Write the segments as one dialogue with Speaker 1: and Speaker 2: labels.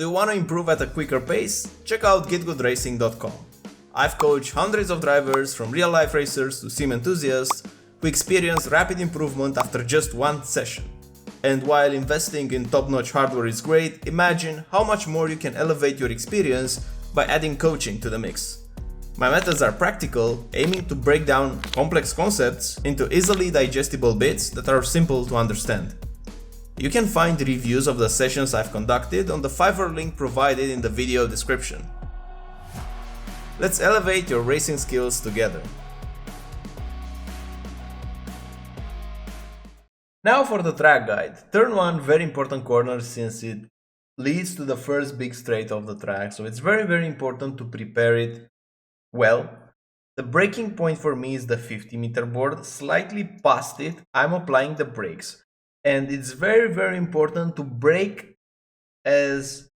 Speaker 1: Do you want to improve at a quicker pace? Check out GITGUDracing.com. I've coached hundreds of drivers, from real-life racers to sim enthusiasts, who experience rapid improvement after just one session. And while investing in top-notch hardware is great, imagine how much more you can elevate your experience by adding coaching to the mix. My methods are practical, aiming to break down complex concepts into easily digestible bits that are simple to understand. You can find reviews of the sessions I've conducted on the Fiverr link provided in the video description. Let's elevate your racing skills together. Now for the track guide. Turn 1, very important corner since it leads to the first big straight of the track, so it's very important to prepare it well. The braking point for me is the 50-meter board. Slightly past it, I'm applying the brakes. And it's very important to brake as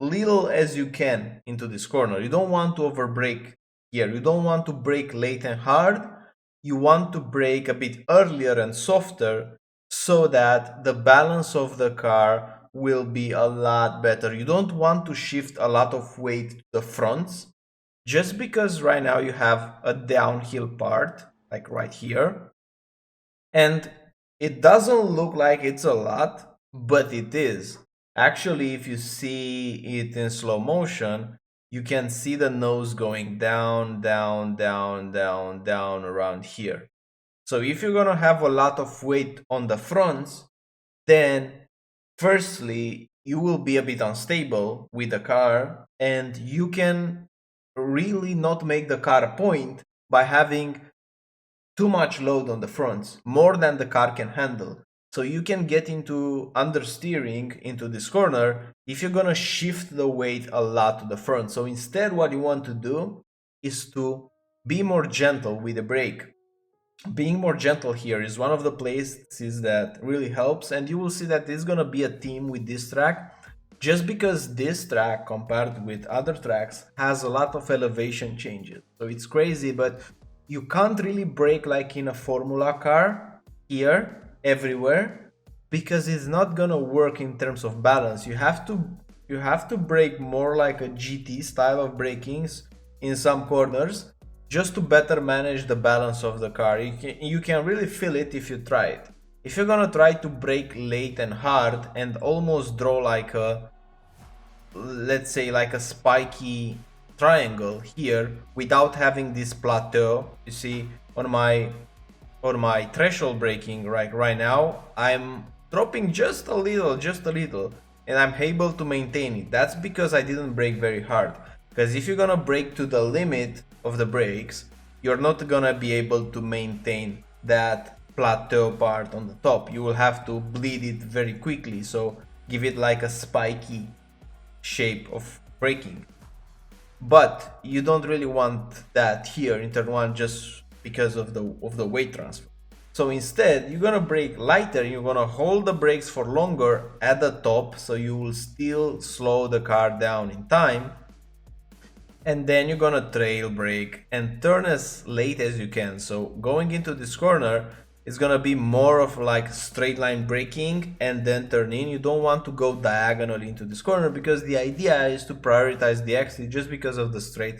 Speaker 1: little as you can into this corner. You don't want to over brake here. You don't want to brake late and hard. You want to brake a bit earlier and softer so that the balance of the car will be a lot better. You don't want to shift a lot of weight to the fronts just because right now you have a downhill part like right here, and it doesn't look like it's a lot, but it is. Actually, if you see it in slow motion, you can see the nose going down around here. So if you're gonna have a lot of weight on the fronts, then firstly, you will be a bit unstable with the car, and you can really not make the car point by having too much load on the fronts, more than the car can handle. So you can get into understeering into this corner if you're gonna shift the weight a lot to the front. So instead, what you want to do is to be more gentle with the brake. Being more gentle here is one of the places that really helps, and you will see that there's gonna be a theme with this track, just because this track compared with other tracks has a lot of elevation changes. So it's crazy, but you can't really brake like in a Formula car here everywhere, because it's not gonna work in terms of balance. You have to brake more like a GT style of brakings in some corners just to better manage the balance of the car. You can really feel it if you try it. If you're gonna try to brake late and hard and almost draw like a, let's say like a spiky triangle here without having this plateau, you see on my threshold braking right now, I'm dropping just a little, and I'm able to maintain it. That's because I didn't brake very hard. Because if you're gonna brake to the limit of the brakes, you're not gonna be able to maintain that plateau part on the top. You will have to bleed it very quickly, so give it like a spiky shape of braking. But you don't really want that here in turn 1 just because of the weight transfer. So instead, you're gonna brake lighter, you're gonna hold the brakes for longer at the top, so you will still slow the car down in time. And then you're gonna trail brake and turn as late as you can. So going into this corner, it's gonna be more of like straight line braking and then turn in. You don't want to go diagonally into this corner because the idea is to prioritize the exit just because of the straight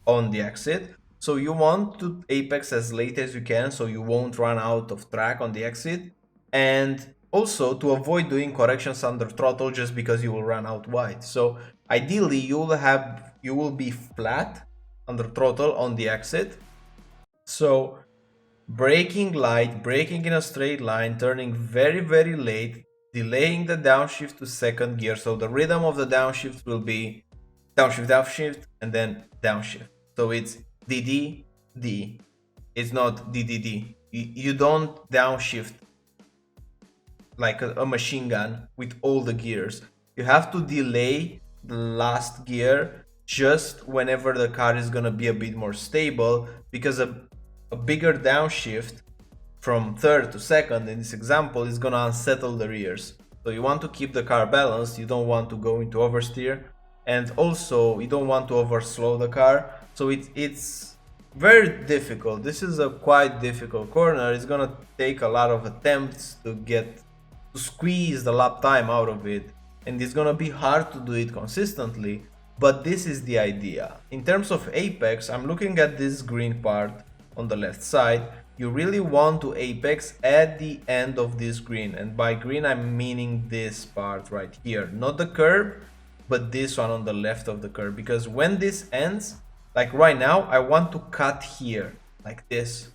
Speaker 1: on the exit. So you want to apex as late as you can so you won't run out of track on the exit, and also to avoid doing corrections under throttle just because you will run out wide. So ideally you will be flat under throttle on the exit. So braking light, braking in a straight line, turning very late, delaying the downshift to second gear. So the rhythm of the downshift will be downshift, and then downshift. So it's DD, D. It's not DDD. You don't downshift like a machine gun with all the gears. You have to delay the last gear just whenever the car is gonna be a bit more stable, because a bigger downshift from third to second in this example is gonna unsettle the rears. So you want to keep the car balanced, you don't want to go into oversteer, and also you don't want to overslow the car. So it's very difficult. This is a quite difficult corner. It's gonna take a lot of attempts to squeeze the lap time out of it. and it's gonna be hard to do it consistently, but this is the idea. In terms of apex, I'm looking at this green part on the left side. You really want to apex at the end of this green, and by green I'm meaning this part right here, not the curb, but this one on the left of the curb, because when this ends, like right now, I want to cut here like this.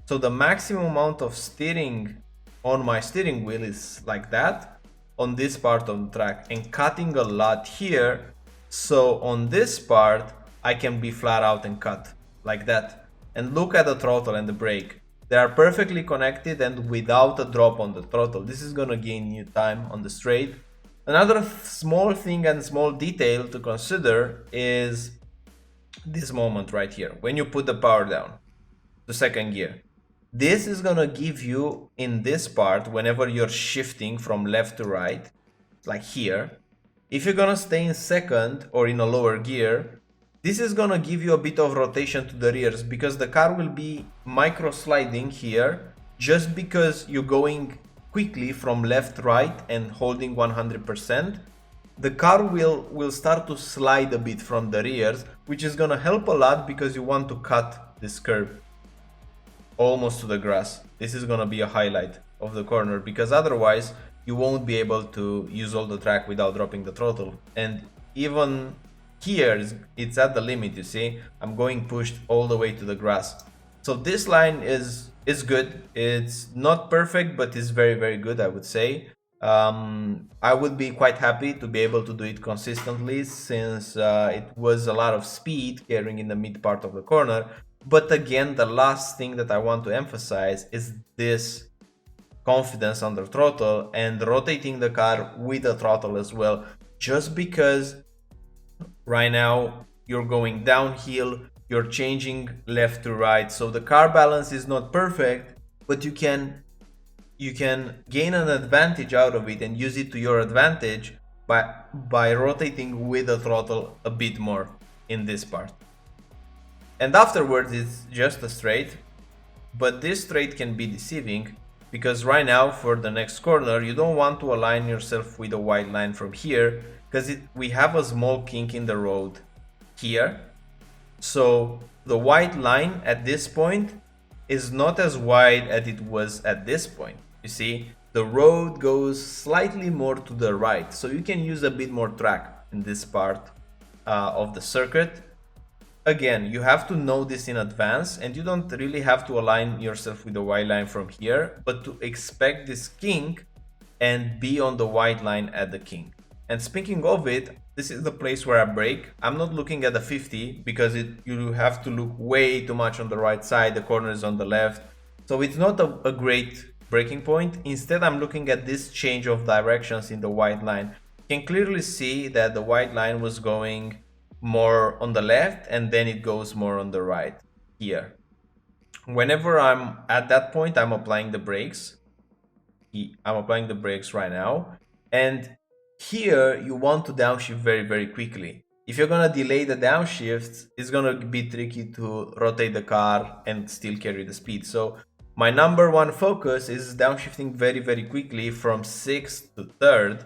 Speaker 1: So the maximum amount of steering on my steering wheel is like that on this part of the track, and cutting a lot here. So on this part I can be flat out and cut like that. And look at the throttle and the brake. They are perfectly connected and without a drop on the throttle. This is gonna gain you time on the straight. Another small thing and small detail to consider is this moment right here. When you put the power down to second gear, this is gonna give you in this part, whenever you're shifting from left to right, like here, if you're gonna stay in second or in a lower gear, this is gonna give you a bit of rotation to the rears, because the car will be micro sliding here just because you're going quickly from left right and holding 100%. The car will start to slide a bit from the rears, which is gonna help a lot because you want to cut this curve almost to the grass. This is gonna be a highlight of the corner, because otherwise you won't be able to use all the track without dropping the throttle. And even here it's at the limit, you see, I'm going pushed all the way to the grass. So this line is good. It's not perfect, but it's very good, I would say. I would be quite happy to be able to do it consistently, since it was a lot of speed carrying in the mid part of the corner. But again, the last thing that I want to emphasize is this confidence under throttle and rotating the car with the throttle as well, just because right now you're going downhill, you're changing left to right, so the car balance is not perfect, but you can gain an advantage out of it and use it to your advantage by rotating with the throttle a bit more in this part. And afterwards it's just a straight, but this straight can be deceiving, because right now for the next corner you don't want to align yourself with a white line from here, because we have a small kink in the road here. So the white line at this point is not as wide as it was at this point. You see, the road goes slightly more to the right, so you can use a bit more track in this part of the circuit. Again, you have to know this in advance, and you don't really have to align yourself with the white line from here, but to expect this kink and be on the white line at the kink. And speaking of it, this is the place where I brake. I'm not looking at the 50 because you have to look way too much on the right side, the corner is on the left, so it's not a great braking point. Instead, I'm looking at this change of directions in the white line. You can clearly see that the white line was going more on the left and then it goes more on the right here. Whenever I'm at that point, I'm applying the brakes. I'm applying the brakes right now, and here you want to downshift very quickly. If you're gonna delay the downshift, it's gonna be tricky to rotate the car and still carry the speed. So my number one focus is downshifting very quickly from 6th to 3rd.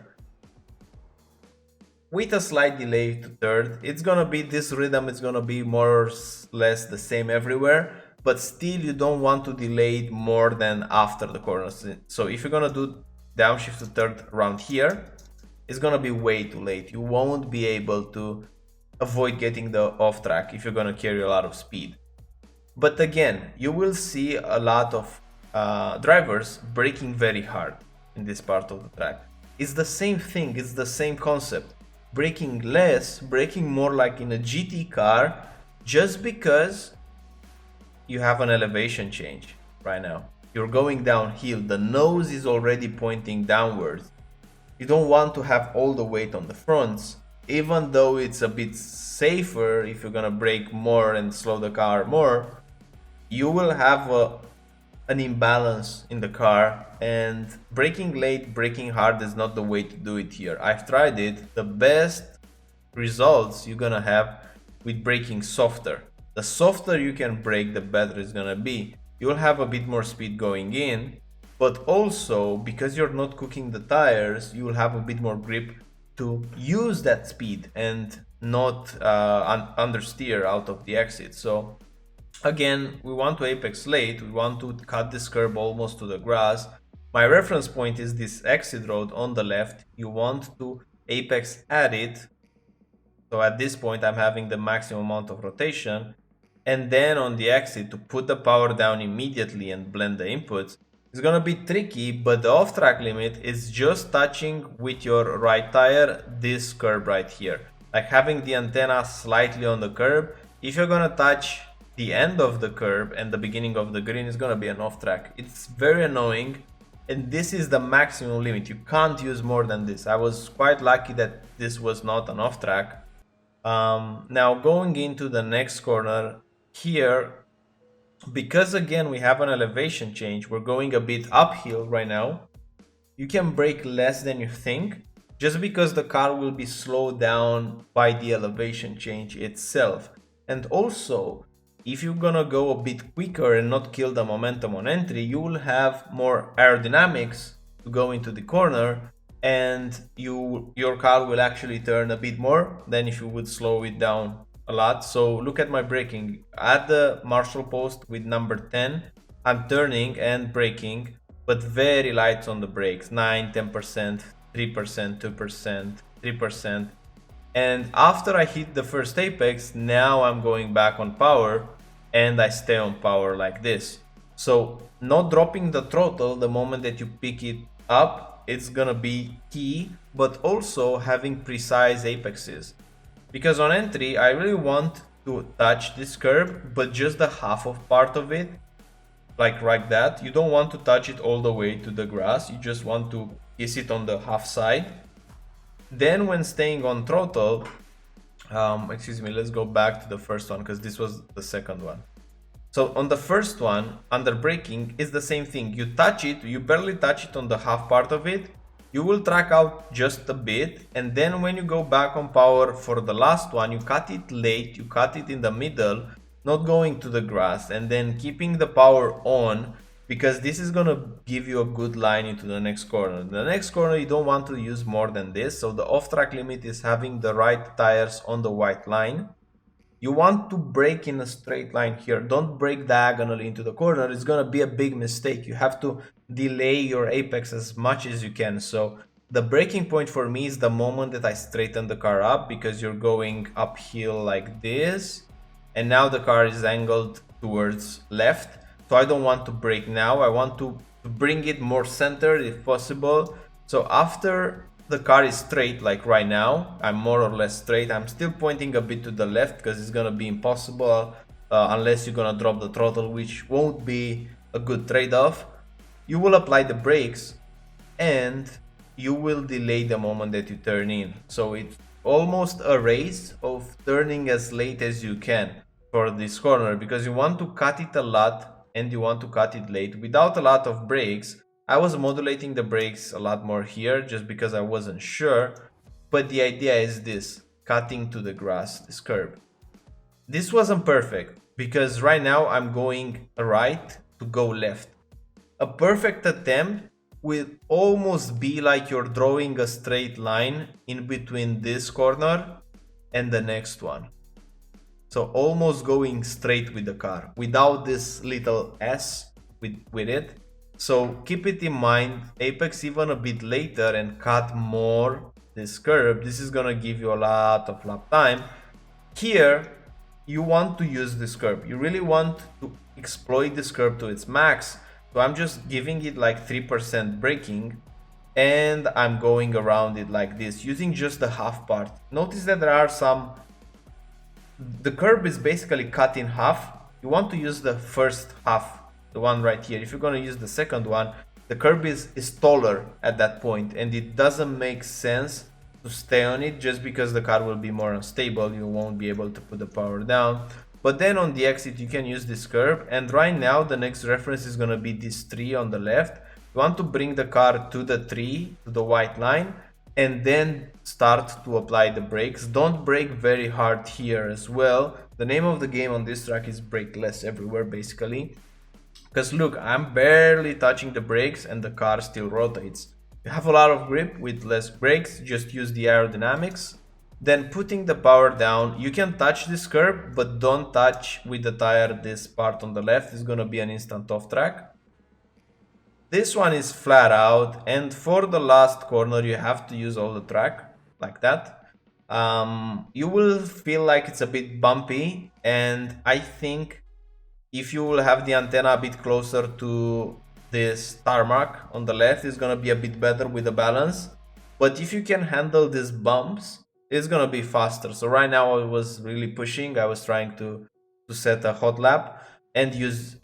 Speaker 1: With a slight delay to 3rd, it's gonna be this rhythm, it's gonna be more or less the same everywhere, but still you don't want to delay it more than after the corners. So if you're gonna do downshift to 3rd around here, it's gonna be way too late. You won't be able to avoid getting the off track if you're gonna carry a lot of speed. But again, you will see a lot of drivers braking very hard in this part of the track. It's the same thing, it's the same concept. Braking less, braking more like in a GT car, just because you have an elevation change right now. You're going downhill, the nose is already pointing downwards. You don't want to have all the weight on the fronts, even though it's a bit safer if you're gonna brake more and slow the car more. You will have an imbalance in the car, and braking late, braking hard is not the way to do it here. I've tried it. The best results you're gonna have with braking softer. The softer you can brake, the better it's gonna be. You'll have a bit more speed going in, but also because you're not cooking the tires, you will have a bit more grip to use that speed and not understeer out of the exit. So again, we want to apex late, we want to cut this curb almost to the grass. My reference point is this exit road on the left. You want to apex at it. So at this point, I'm having the maximum amount of rotation. And then on the exit, to put the power down immediately and blend the inputs is going to be tricky, but the off-track limit is just touching with your right tire this curb right here. Like having the antenna slightly on the curb. If you're going to touch the end of the curb and the beginning of the green, is going to be an off-track. It's very annoying. And this is the maximum limit. You can't use more than this. I was quite lucky that this was not an off-track. Now going into the next corner here, because again we have an elevation change, we're going a bit uphill right now. You can brake less than you think, just because the car will be slowed down by the elevation change itself. And also, if you're gonna go a bit quicker and not kill the momentum on entry, you will have more aerodynamics to go into the corner, and your car will actually turn a bit more than if you would slow it down a lot. So look at my braking. At the Marshall post with number 10, I'm turning and braking, but very light on the brakes, 9, 10%, 3%, 2%, 3%. And after I hit the first apex, now I'm going back on power, and I stay on power like this. So not dropping the throttle the moment that you pick it up, it's gonna be key, but also having precise apexes. Because on entry, I really want to touch this curb, but just the half of part of it, like that. You don't want to touch it all the way to the grass, you just want to kiss it on the half side. Then when staying on throttle, excuse me, let's go back to the first one because this was the second one. So on the first one, under braking, is the same thing. You touch it, you barely touch it on the half part of it, you will track out just a bit, and then when you go back on power for the last one, you cut it late, you cut it in the middle, not going to the grass, and then keeping the power on, because this is gonna give you a good line into the next corner. The next corner you don't want to use more than this, so the off-track limit is having the right tires on the white line. You want to brake in a straight line here. Don't brake diagonally into the corner. It's going to be a big mistake. You have to delay your apex as much as you can. So the braking point for me is the moment that I straighten the car up, because you're going uphill like this. And now the car is angled towards left. So I don't want to brake now. I want to bring it more centered if possible. So after the car is straight, like right now, I'm more or less straight. I'm still pointing a bit to the left because it's gonna be impossible unless you're gonna drop the throttle, which won't be a good trade-off. You will apply the brakes and you will delay the moment that you turn in. So it's almost a race of turning as late as you can for this corner, because you want to cut it a lot and you want to cut it late without a lot of brakes. I was modulating the brakes a lot more here just because I wasn't sure, but the idea is this, cutting to the grass, this curb. This wasn't perfect because right now I'm going right to go left. A perfect attempt will almost be like you're drawing a straight line in between this corner and the next one. So almost going straight with the car without this little S with it. So keep it in mind, apex even a bit later and cut more this curb. This is gonna give you a lot of lap time. Here, you want to use this curb. You really want to exploit this curb to its max. So I'm just giving it like 3% braking and I'm going around it like this, using just the half part. Notice that there are some... The curb is basically cut in half. You want to use the first half, the one right here. If you're going to use the second one, the curb is taller at that point and it doesn't make sense to stay on it just because the car will be more unstable. You won't be able to put the power down. But then on the exit you can use this curb, and right now the next reference is going to be this tree on the left. You want to bring the car to the tree, to the white line, and then start to apply the brakes. Don't brake very hard here as well. The name of the game on this track is brake less everywhere basically. Because look, I'm barely touching the brakes and the car still rotates. You have a lot of grip with less brakes, just use the aerodynamics. Then putting the power down, you can touch this curb, but don't touch with the tire this part on the left. It's gonna be an instant off track. This one is flat out, and for the last corner you have to use all the track like that. You will feel like it's a bit bumpy, and I think if you will have the antenna a bit closer to this tarmac on the left, it's gonna be a bit better with the balance. But if you can handle these bumps, it's gonna be faster. So right now I was really pushing. I was trying to set a hot lap and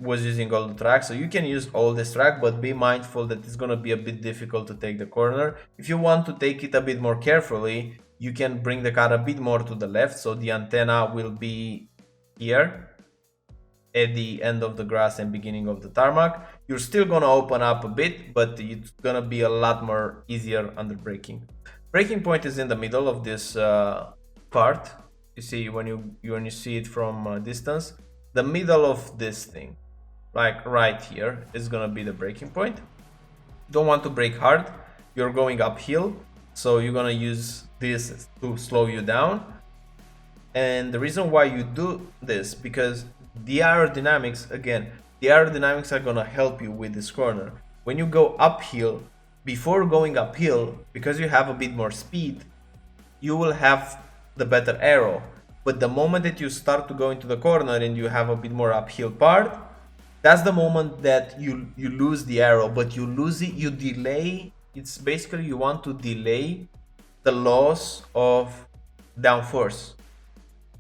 Speaker 1: was using all the track. So you can use all this track, but be mindful that it's gonna be a bit difficult to take the corner. If you want to take it a bit more carefully, you can bring the car a bit more to the left, so the antenna will be here at the end of the grass and beginning of the tarmac. You're still gonna open up a bit, but it's gonna be a lot more easier under braking. Braking point is in the middle of this part. You see when you see it from a distance, the middle of this thing, like right here, is gonna be the braking point. You don't want to brake hard. You're going uphill, so you're gonna use this to slow you down. And the reason why you do this, because the aerodynamics, again, the aerodynamics are gonna help you with this corner. When you go uphill, before going uphill, because you have a bit more speed, you will have the better aero. But the moment that you start to go into the corner and you have a bit more uphill part, that's the moment that you lose the aero, but you lose it, you delay. It's basically you want to delay the loss of downforce.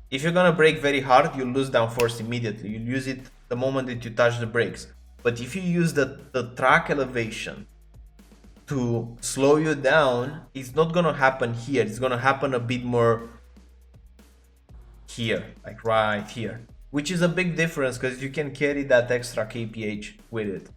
Speaker 1: If you're gonna brake very hard, you lose downforce immediately. You lose it the moment that you touch the brakes. But if you use the track elevation to slow you down, it's not gonna happen here. It's gonna happen a bit more here, like right here, which is a big difference because you can carry that extra kph with it.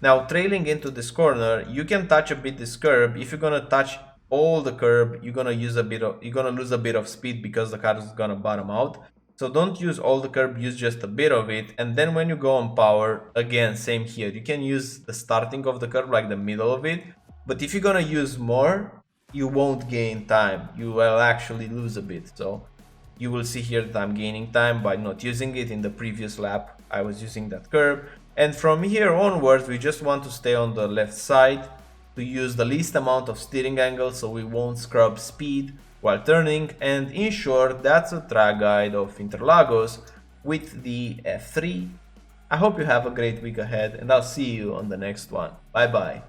Speaker 1: Now, trailing into this corner, you can touch a bit this curb. If you're gonna touch all the curb, you're gonna lose a bit of speed because the car is gonna bottom out. So don't use all the curb, use just a bit of it. And then when you go on power, again, same here. You can use the starting of the curb, like the middle of it. But if you're gonna use more, you won't gain time. You will actually lose a bit. So you will see here that I'm gaining time by not using it. In the previous lap, I was using that curb. And from here onwards, we just want to stay on the left side to use the least amount of steering angle so we won't scrub speed while turning. And in short, that's a track guide of Interlagos with the F3. I hope you have a great week ahead, and I'll see you on the next one. Bye bye.